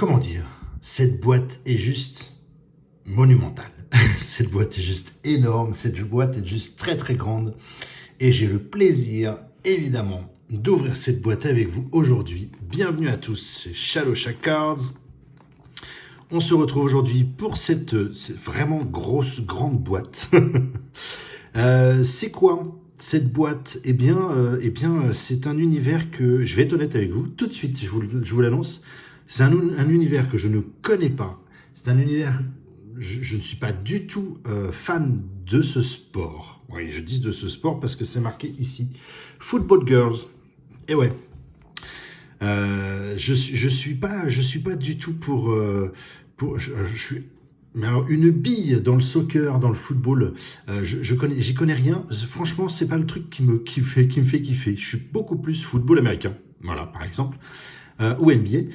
comment dire, cette boîte est juste monumentale. Cette boîte est juste énorme, cette boîte est juste très très grande. Et j'ai le plaisir, évidemment, d'ouvrir cette boîte avec vous aujourd'hui. Bienvenue à tous chez Shadow Shack Cards. On se retrouve aujourd'hui pour cette vraiment grosse, grande boîte. C'est quoi cette boîte? C'est un univers que, je vais être honnête avec vous, tout de suite, je vous l'annonce, c'est un univers que je ne connais pas. C'est un univers, je ne suis pas du tout fan de ce sport. Oui, je dis de ce sport parce que c'est marqué ici, Football Girls. Et ouais, je suis pas du tout je suis mais alors une bille dans le soccer, dans le football, j'y connais rien. Franchement, c'est pas le truc qui me fait kiffer. Je suis beaucoup plus football américain, voilà, par exemple, ou NBA.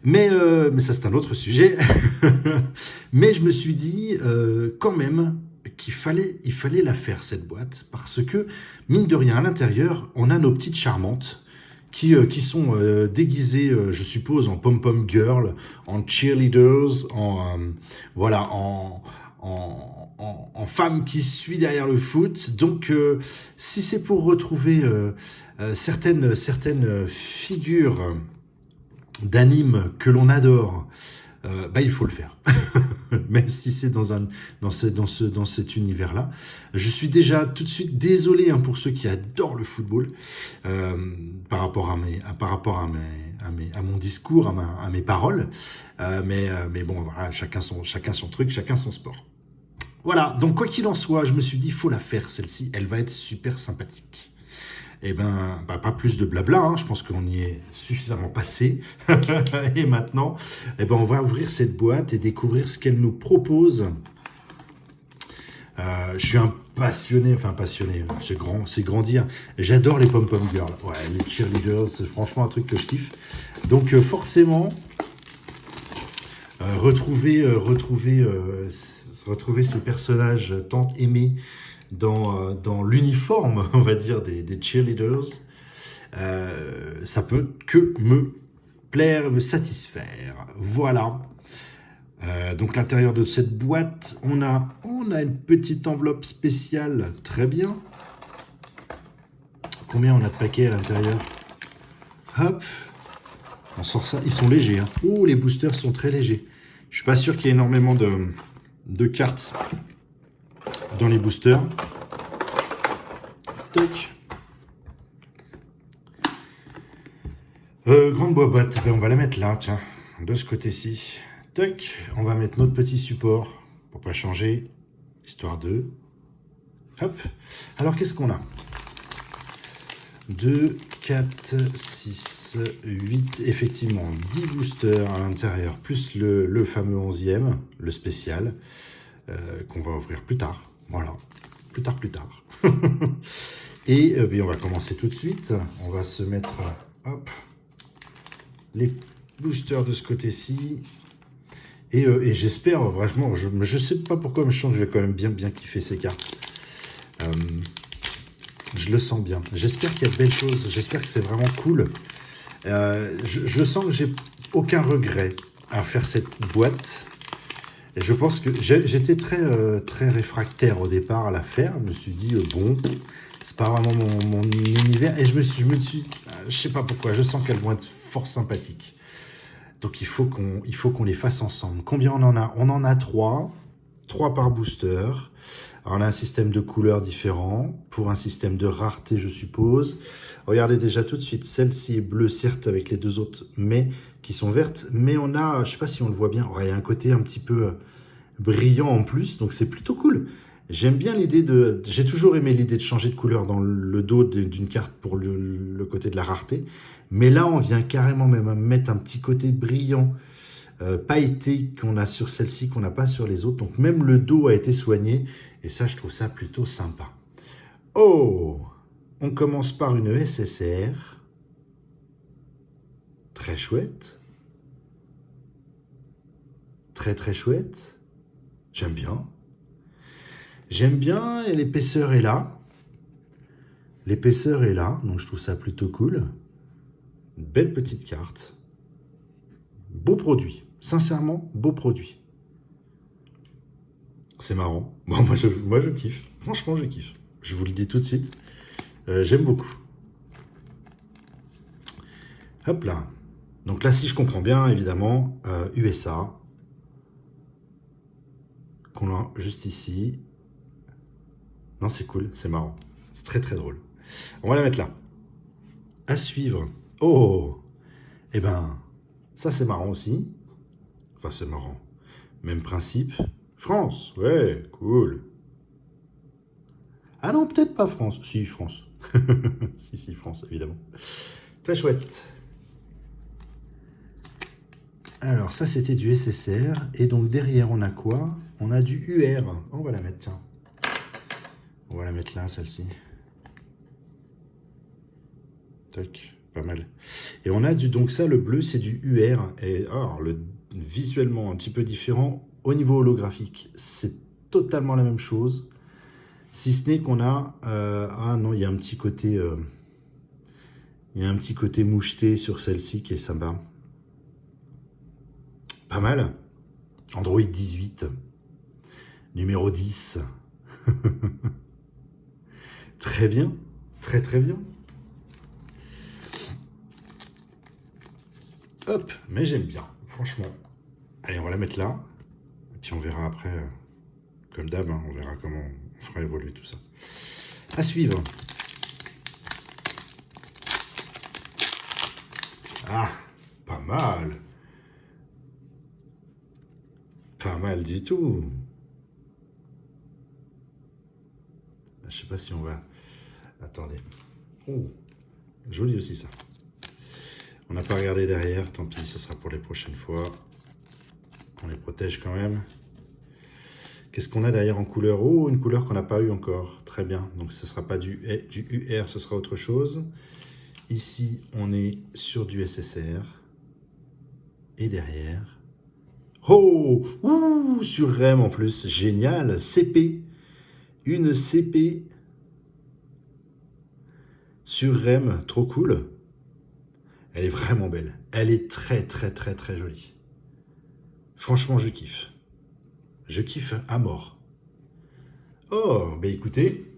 Mais ça c'est un autre sujet. Mais je me suis dit quand même il fallait la faire cette boîte parce que mine de rien à l'intérieur, on a nos petites charmantes qui sont déguisés, je suppose, en pom-pom girl, en cheerleaders, en femmes qui suivent derrière le foot. Donc, si c'est pour retrouver certaines figures d'anime que l'on adore, il faut le faire. Même si c'est dans cet univers-là. Je suis déjà tout de suite désolé pour ceux qui adorent le football par rapport à mon discours, à mes paroles. Mais bon, voilà, chacun son truc, chacun son sport. Voilà, donc quoi qu'il en soit, je me suis dit, il faut la faire celle-ci, elle va être super sympathique. Eh ben, pas plus de blabla, je pense qu'on y est suffisamment passé. Et maintenant, on va ouvrir cette boîte et découvrir ce qu'elle nous propose. Je suis un passionné, c'est grandir. J'adore les pom-pom girls, ouais, les cheerleaders, c'est franchement un truc que je kiffe. Donc forcément, retrouver ces personnages tant aimés dans l'uniforme, on va dire, des cheerleaders, ça peut que me plaire, me satisfaire. Voilà. Donc l'intérieur de cette boîte, on a une petite enveloppe spéciale, très bien. Combien on a de paquets à l'intérieur? Hop, on sort ça, ils sont légers. Oh, les boosters sont très légers. Je suis pas sûr qu'il y ait énormément de cartes dans les boosters. Toc. Grande boîte, on va la mettre là, tiens, de ce côté-ci. Toc, on va mettre notre petit support pour pas changer, histoire de... Hop. Alors, qu'est-ce qu'on a? 2, 4, 6, 8, effectivement, 10 boosters à l'intérieur, plus le fameux 11e, le spécial, qu'on va ouvrir plus tard. Voilà, plus tard. Et on va commencer tout de suite. On va se mettre, hop, les boosters de ce côté-ci. Et j'espère, vraiment, je sais pas pourquoi, mais je vais quand même bien kiffer ces cartes. Je le sens bien. J'espère qu'il y a de belles choses. J'espère que c'est vraiment cool. Je sens que j'ai aucun regret à faire cette boîte. Et je pense que j'étais très réfractaire au départ à la faire. Je me suis dit, bon, c'est pas vraiment mon univers. Et je me suis, je sais pas pourquoi, je sens qu'elles vont être fort sympathiques. Donc il faut qu'on les fasse ensemble. Combien on en a? On en a 3. 3 par booster. Alors on a un système de couleurs différents, pour un système de rareté, je suppose. Regardez déjà tout de suite, celle-ci est bleue, certes, avec les deux autres, mais qui sont vertes. Mais on a, je sais pas si on le voit bien, il y a un côté un petit peu brillant en plus, donc c'est plutôt cool. J'aime bien l'idée j'ai toujours aimé l'idée de changer de couleur dans le dos d'une carte pour le côté de la rareté. Mais là, on vient carrément même mettre un petit côté brillant, pailleté qu'on a sur celle-ci, qu'on n'a pas sur les autres. Donc même le dos a été soigné. Et ça, je trouve ça plutôt sympa. Oh! On commence par une SSR. Très chouette. Très chouette. J'aime bien. Et l'épaisseur est là. Donc je trouve ça plutôt cool. Belle petite carte. beau produit. Sincèrement, beau produit. C'est marrant. Bon, moi, je kiffe. Franchement, je kiffe. Je vous le dis tout de suite. J'aime beaucoup. Hop là. Donc là, si je comprends bien, évidemment, USA. Qu'on a juste ici. Non, c'est cool, c'est marrant. C'est très très drôle. On va la mettre là. À suivre. Oh! Eh ben, ça c'est marrant aussi. Enfin, c'est marrant. Même principe. France, ouais, cool. Ah non, peut-être pas France. Si, France. Si, France, évidemment. Très chouette. Alors, ça, c'était du SSR. Et donc, derrière, on a quoi? On a du UR. On va la mettre, tiens. On va la mettre là, celle-ci. Tac, pas mal. Et on a donc ça, le bleu, c'est du UR. Et alors, visuellement, un petit peu différent. Au niveau holographique, c'est totalement la même chose. Si ce n'est qu'on a... ah non, il y a un petit côté... il y a un petit côté moucheté sur celle-ci qui est sympa. Pas mal. Android 18. Numéro 10. Très bien. Très très bien. Hop, mais j'aime bien. Franchement. Allez, on va la mettre là. Et puis on verra après, comme d'hab, hein, on verra comment on fera évoluer tout ça. À suivre. Ah, pas mal. Pas mal du tout. Je sais pas si on va... Attendez. Oh, joli aussi ça. On n'a pas regardé derrière, tant pis, ce sera pour les prochaines fois. On les protège quand même. Qu'est-ce qu'on a derrière en couleur? Oh, une couleur qu'on n'a pas eu encore. Très bien. Donc ce ne sera pas du UR, ce sera autre chose. Ici, on est sur du SSR. Et derrière... Oh, ouh, sur REM en plus. Génial. CP. Une CP sur REM. Trop cool. Elle est vraiment belle. Elle est très, très, très, très jolie. Franchement, je kiffe. Je kiffe à mort. Oh, ben écoutez,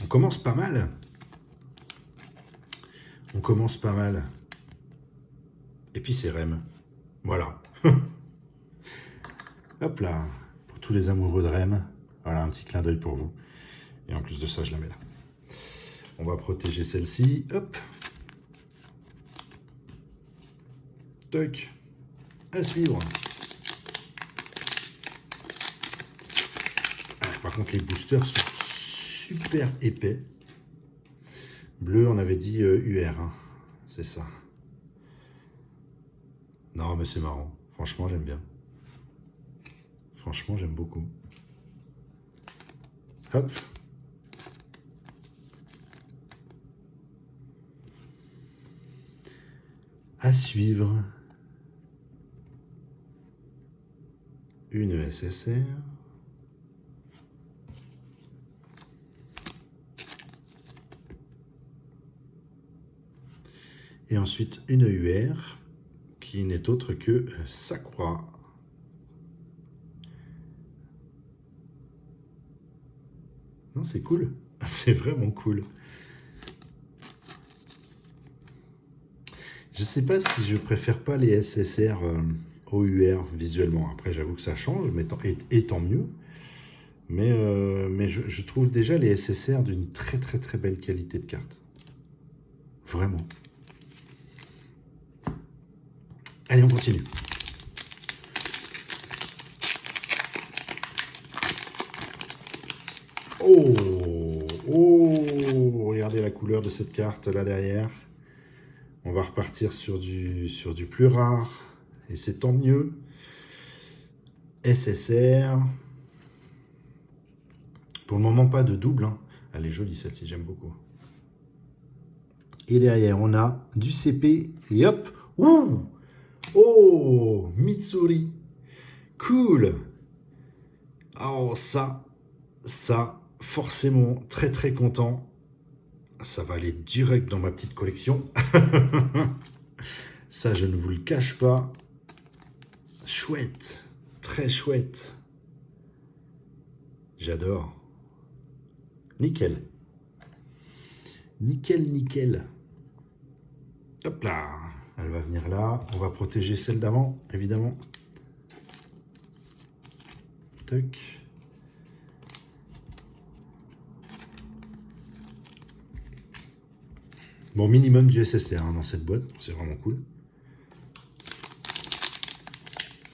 on commence pas mal. On commence pas mal. Et puis c'est REM. Voilà. Hop là. Pour tous les amoureux de REM. Voilà, un petit clin d'œil pour vous. Et en plus de ça, je la mets là. On va protéger celle-ci. Hop. Toc. À suivre. Par contre, les boosters sont super épais. Bleu, on avait dit UR. Hein. C'est ça. Non, mais c'est marrant. Franchement, j'aime bien. Franchement, j'aime beaucoup. Hop. À suivre. Une SSR. Et ensuite une UR qui n'est autre que Sakura. Non, c'est cool. C'est vraiment cool. Je sais pas si je préfère pas les SSR au UR visuellement. Après, j'avoue que ça change, mais tant mieux. Mais je trouve déjà les SSR d'une très très très belle qualité de carte. Vraiment. Allez, on continue. Oh, oh, regardez la couleur de cette carte là derrière. On va repartir sur du plus rare. Et c'est tant mieux. SSR. Pour le moment, pas de double. Hein. Elle est jolie celle-ci, j'aime beaucoup. Et derrière, on a du CP. Et hop. Ouh. Oh, Mitsuri. Cool. Oh, ça, forcément, très très content. Ça va aller direct dans ma petite collection. Ça, je ne vous le cache pas. chouette. Très chouette. J'adore. Nickel. Nickel, nickel. Hop là. Elle va venir là. On va protéger celle d'avant, évidemment. Tac. Bon, minimum du SSR hein, dans cette boîte. C'est vraiment cool.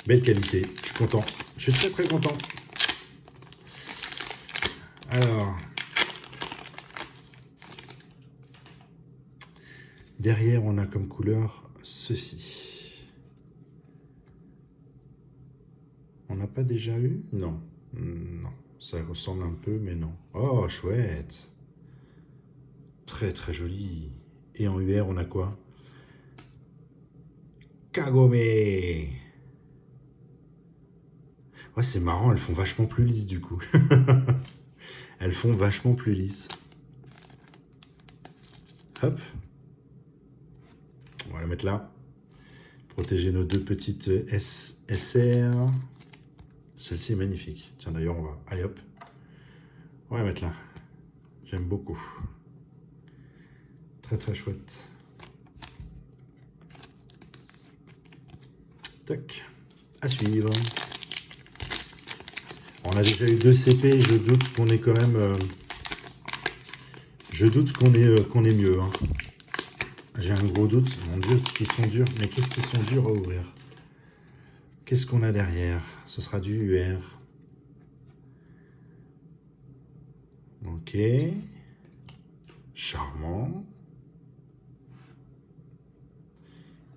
Belle qualité. Je suis content. Je suis très très content. Alors. Derrière, on a comme couleur ceci. On n'a pas déjà eu? Non. Non. Ça ressemble un peu, mais non. Oh, chouette. Très, très joli. Et en UR, on a quoi? Kagome. Ouais, c'est marrant, elles font vachement plus lisses, du coup. Elles font vachement plus lisses. Hop. On va la mettre là. Protéger nos deux petites SR. Celle-ci est magnifique. Tiens, d'ailleurs, on va... Allez, hop. On va la mettre là. J'aime beaucoup. Très, très chouette. Tac. À suivre. On a déjà eu 2 CP. Je doute qu'on est quand même... Je doute qu'on est mieux. Hein. J'ai un gros doute. Mon Dieu, qu'ils sont durs. Mais qu'est-ce qu'ils sont durs à ouvrir? Qu'est-ce qu'on a derrière? Ce sera du UR. Ok. Charmant.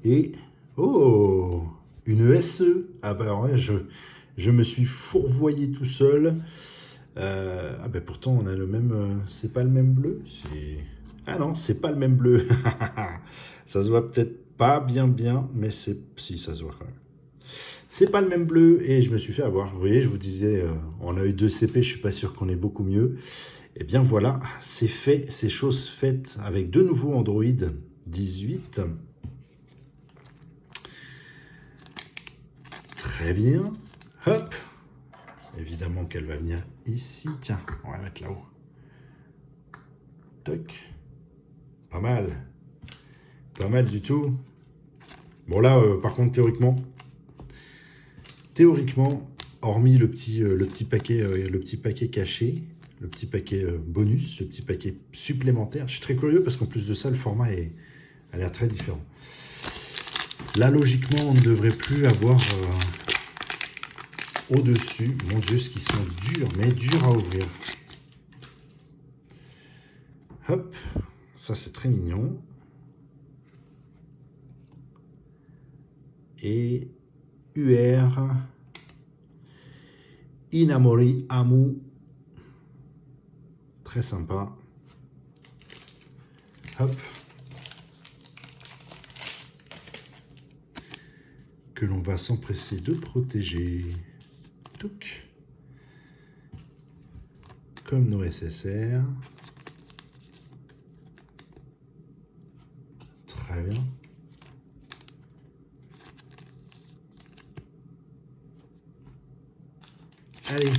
Et... Oh! Une SE. Ah bah ouais, je me suis fourvoyé tout seul. Ah bah pourtant, on a le même... c'est pas le même bleu? Ah non, c'est pas le même bleu. Ça se voit peut-être pas bien, mais c'est... Si, ça se voit quand même. C'est pas le même bleu et je me suis fait avoir. Vous voyez, je vous disais, on a eu 2 CP, je suis pas sûr qu'on est beaucoup mieux. Et bien voilà, c'est fait, c'est chose faite avec de nouveau Android 18. Très bien. Hop. Évidemment qu'elle va venir ici. Tiens, on va la mettre là-haut. Toc. Pas mal. Pas mal du tout. Bon là, par contre, théoriquement, hormis le petit paquet caché, le petit paquet bonus, le petit paquet supplémentaire, je suis très curieux parce qu'en plus de ça, le format a l'air très différent. Là, logiquement, on ne devrait plus avoir au-dessus, mon Dieu, ce qui sont durs, mais durs à ouvrir. Hop, ça c'est très mignon. Et UR Inamori Amu. Très sympa. Hop. Que l'on va s'empresser de protéger. Touc. Comme nos SSR. Très bien. Allez.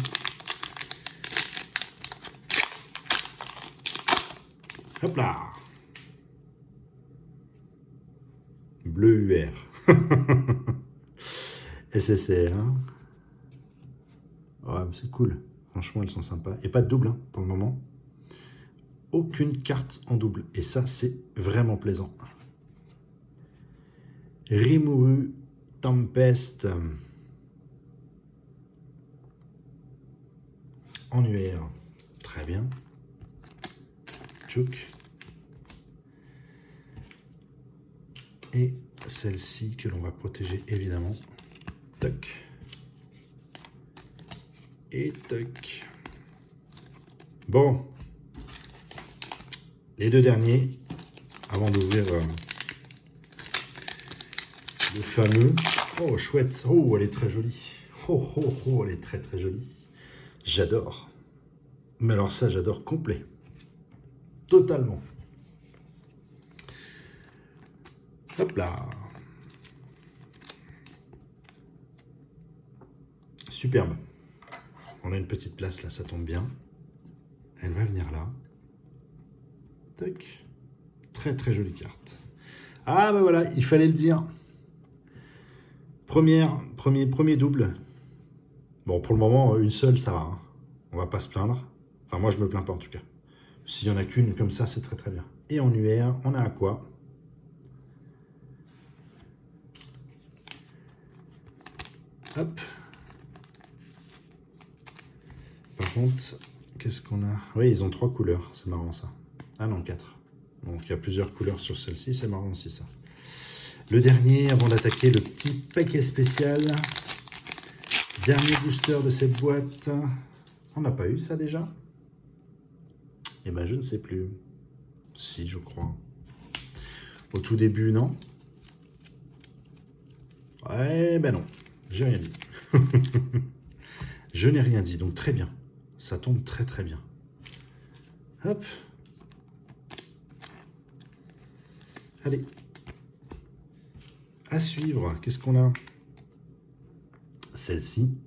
Hop là. Bleu UR. SSR. Hein. Ouais, c'est cool. Franchement, elles sont sympas. Et pas de double hein, pour le moment. Aucune carte en double. Et ça, c'est vraiment plaisant. Rimuru Tempest. En UR. Très bien. Tchouk. Et celle-ci que l'on va protéger évidemment. Toc. Et toc. Bon. Les 2 derniers, avant d'ouvrir le fameux. Oh, chouette. Oh, elle est très jolie. Oh, oh, oh, elle est très, très jolie. J'adore. Mais alors ça, j'adore complet. Totalement. Hop là. superbe. On a une petite place là, ça tombe bien. Elle va venir là. Tac. Très très jolie carte. Ah bah voilà, il fallait le dire. Premier double. Bon, pour le moment, une seule, ça va. Hein. On va pas se plaindre. Enfin, moi, je me plains pas en tout cas. S'il y en a qu'une comme ça, c'est très très bien. Et en UR, on a à quoi? Hop. Par contre, qu'est-ce qu'on a? Oui, ils ont 3 couleurs. C'est marrant ça. Ah non, 4. Donc, il y a plusieurs couleurs sur celle-ci. C'est marrant aussi ça. Le dernier, avant d'attaquer le petit paquet spécial. Dernier booster de cette boîte. On n'a pas eu ça déjà? Eh ben, je ne sais plus. Si, je crois. Au tout début, non? Ouais, ben non. J'ai rien dit. Je n'ai rien dit, donc très bien. Ça tombe très très bien. Hop. Allez. À suivre. Qu'est-ce qu'on a? Celle-ci.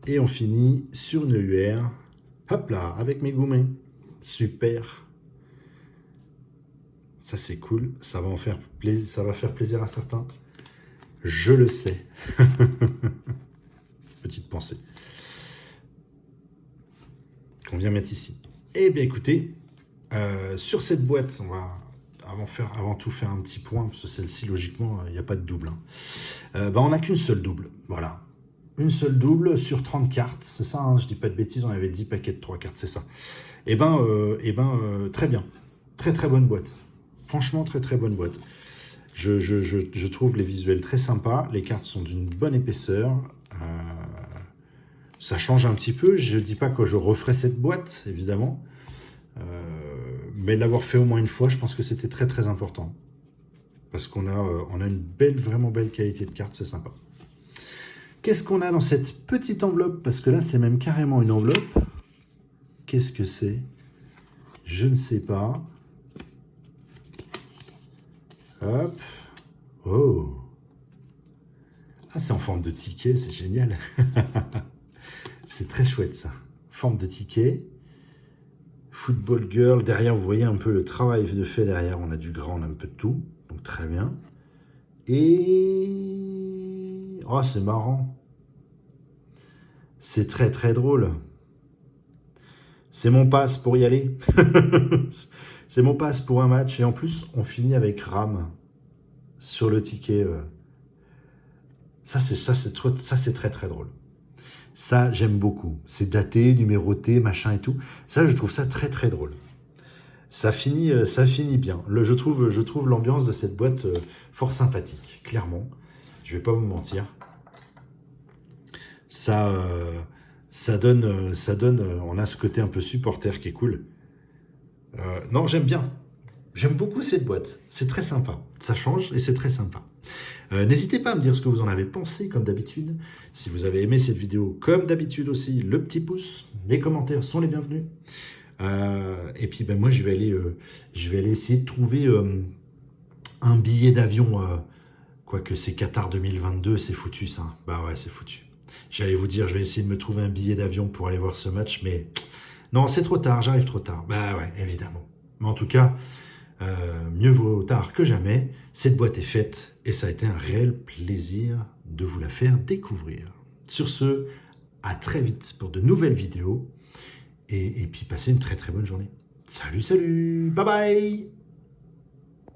Et on finit sur une UR. Hop là, avec mes gourmets. Super. Ça, c'est cool. Ça va en faire plaisir. Ça va faire plaisir à certains. Je le sais. Petite pensée. Qu'on vient mettre ici. Eh bien, écoutez, sur cette boîte, on va avant tout faire un petit point, parce que celle-ci, logiquement, il n'y a pas de double. Hein. On n'a qu'une seule double. Voilà. Une seule double sur 30 cartes. C'est ça, hein, je dis pas de bêtises, on avait 10 paquets de 3 cartes, c'est ça. Très bien. Très très bonne boîte. Franchement, très très bonne boîte. Je trouve les visuels très sympas. Les cartes sont d'une bonne épaisseur. Ça change un petit peu. Je ne dis pas que je referai cette boîte, évidemment. Mais l'avoir fait au moins une fois, je pense que c'était très très important. Parce qu'on a une vraiment belle qualité de cartes, c'est sympa. Qu'est-ce qu'on a dans cette petite enveloppe? Parce que là, c'est même carrément une enveloppe. Qu'est-ce que c'est? Je ne sais pas. Hop. Oh. Ah, c'est en forme de ticket, c'est génial. C'est très chouette, ça. Forme de ticket. Football Girl. Derrière, vous voyez un peu le travail de fait derrière. On a du grand, on a un peu de tout. Donc, très bien. Et... oh, c'est marrant. C'est très, très drôle. C'est mon pass pour y aller. C'est mon pass pour un match. Et en plus, on finit avec Ram sur le ticket. Ça, c'est très, très drôle. Ça, j'aime beaucoup. C'est daté, numéroté, machin et tout. Ça, je trouve ça très, très drôle. Ça finit bien. Je trouve l'ambiance de cette boîte fort sympathique, clairement. Je vais pas vous mentir. Ça donne, on a ce côté un peu supporter qui est cool. Non, j'aime bien. J'aime beaucoup cette boîte. C'est très sympa. Ça change et c'est très sympa. N'hésitez pas à me dire ce que vous en avez pensé, comme d'habitude. Si vous avez aimé cette vidéo, comme d'habitude aussi, le petit pouce. Les commentaires sont les bienvenus. Et puis, moi, je vais aller essayer de trouver un billet d'avion. Quoique c'est Qatar 2022, c'est foutu, ça. Bah ouais, c'est foutu. J'allais vous dire, je vais essayer de me trouver un billet d'avion pour aller voir ce match, mais non, c'est trop tard, j'arrive trop tard. Bah ouais, évidemment. Mais en tout cas, mieux vaut tard que jamais. Cette boîte est faite et ça a été un réel plaisir de vous la faire découvrir. Sur ce, à très vite pour de nouvelles vidéos et puis passez une très très bonne journée. Salut, salut, bye bye.